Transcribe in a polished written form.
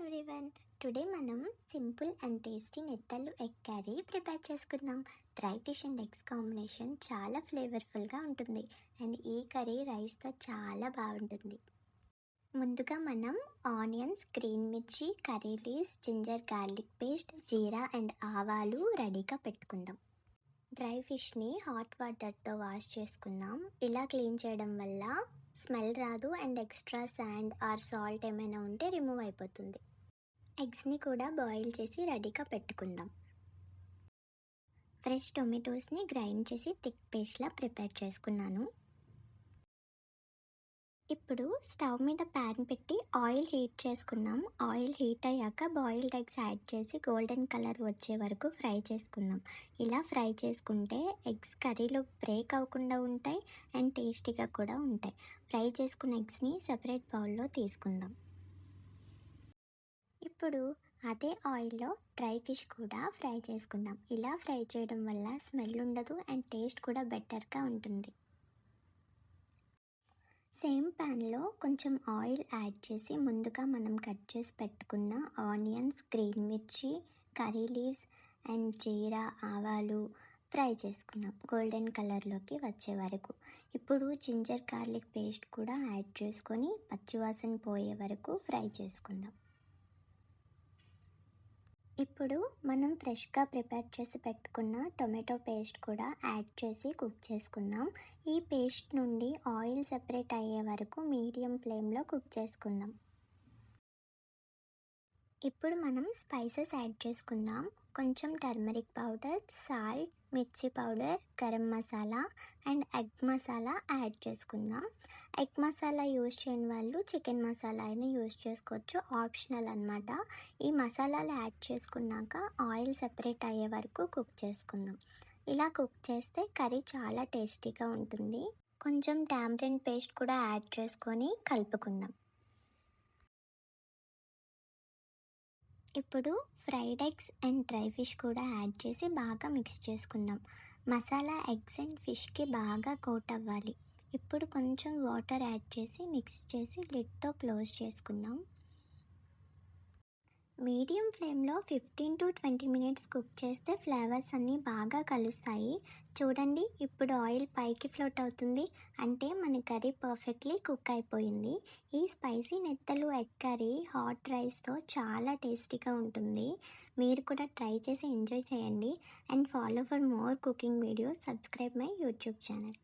Everyone, today మనం simple and tasty నెత్తళ్ళు egg curry prepare చేసుకుందాం. Dry fish and eggs combination చాలా ఫ్లేవర్ఫుల్గా ఉంటుంది అండ్ ఈ కర్రీ రైస్తో చాలా బాగుంటుంది. ముందుగా మనం ఆనియన్స్, గ్రీన్ మిర్చి, curry leaves, ginger garlic paste, జీరా అండ్ ఆవాలు రెడీగా పెట్టుకుందాం. డ్రై ఫిష్ని హాట్ వాటర్తో వాష్ చేసుకుందాం. ఇలా క్లీన్ చేయడం వల్ల స్మెల్ రాదు and extra sand or salt ఏమైనా ఉంటే రిమూవ్ అయిపోతుంది. ఎగ్స్ని కూడా బాయిల్ చేసి రెడీగా పెట్టుకుందాం. ఫ్రెష్ టొమాటోస్ని గ్రైండ్ చేసి థిక్ పేస్ట్లా ప్రిపేర్ చేసుకున్నాను. ఇప్పుడు స్టవ్ మీద ప్యాన్ పెట్టి ఆయిల్ హీట్ చేసుకుందాం. ఆయిల్ హీట్ అయ్యాక బాయిల్డ్ ఎగ్స్ యాడ్ చేసి గోల్డెన్ కలర్ వచ్చే వరకు ఫ్రై చేసుకుందాం. ఇలా ఫ్రై చేసుకుంటే ఎగ్స్ కర్రీలో బ్రేక్ అవ్వకుండా ఉంటాయి అండ్ టేస్టీగా కూడా ఉంటాయి. ఫ్రై చేసుకున్న ఎగ్స్ని సెపరేట్ బౌల్లో తీసుకుందాం. ఇప్పుడు అదే ఆయిల్లో డ్రై ఫిష్ కూడా ఫ్రై చేసుకుందాం. ఇలా ఫ్రై చేయడం వల్ల స్మెల్ ఉండదు అండ్ టేస్ట్ కూడా బెటర్గా ఉంటుంది. సేమ్ ప్యాన్లో కొంచెం ఆయిల్ యాడ్ చేసి ముందుగా మనం కట్ చేసి పెట్టుకున్న ఆనియన్స్, గ్రీన్ మిర్చి, కర్రీ లీవ్స్ అండ్ జీరా, ఆవాలు ఫ్రై చేసుకుందాం గోల్డెన్ కలర్లోకి వచ్చే వరకు. ఇప్పుడు జింజర్ గార్లిక్ పేస్ట్ కూడా యాడ్ చేసుకొని పచ్చివాసన పోయే వరకు ఫ్రై చేసుకుందాం. ఇప్పుడు మనం ఫ్రెష్గా ప్రిపేర్ చేసి పెట్టుకున్న టొమాటో పేస్ట్ కూడా యాడ్ చేసి కుక్ చేసుకుందాం. ఈ పేస్ట్ నుండి ఆయిల్ సెపరేట్ అయ్యే వరకు మీడియం ఫ్లేమ్లో కుక్ చేసుకుందాం. ఇప్పుడు మనం స్పైసెస్ యాడ్ చేసుకుందాం. కొంచెం టర్మరిక్ పౌడర్, సాల్ట్, మిర్చి powder, garam masala and egg masala add చేసుకుందాం. ఎగ్ మసాలా యూజ్ చేయని వాళ్ళు చికెన్ మసాలా అయినా యూజ్ చేసుకోవచ్చు, ఆప్షనల్ అనమాట. ఈ మసాలాలు యాడ్ చేసుకున్నాక ఆయిల్ సెపరేట్ అయ్యే వరకు కుక్ చేసుకుందాం. ఇలా కుక్ చేస్తే కర్రీ చాలా టేస్టీగా ఉంటుంది. కొంచెం టామరిన్ పేస్ట్ కూడా యాడ్ చేసుకొని కలుపుకుందాం. ఇప్పుడు fried eggs and dry fish కూడా యాడ్ చేసి బాగా మిక్స్ చేసుకుందాం. మసాలా ఎగ్స్ అండ్ ఫిష్కి బాగా కోట్ అవ్వాలి. ఇప్పుడు కొంచెం వాటర్ యాడ్ చేసి మిక్స్ చేసి లిడ్తో క్లోజ్ చేసుకుందాం. మీడియం ఫ్లేమ్లో 15 to 20 మినిట్స్ కుక్ చేస్తే ఫ్లేవర్స్ అన్నీ బాగా కలుస్తాయి. చూడండి, ఇప్పుడు ఆయిల్ పైకి ఫ్లోట్ అవుతుంది, అంటే మన కర్రీ పర్ఫెక్ట్లీ కుక్ అయిపోయింది. ఈ స్పైసీ నెత్తలు ఎగ్ కర్రీ హాట్ రైస్తో చాలా టేస్టీగా ఉంటుంది. మీరు కూడా ట్రై చేసి ఎంజాయ్ చేయండి and follow for more cooking videos. Subscribe my YouTube channel.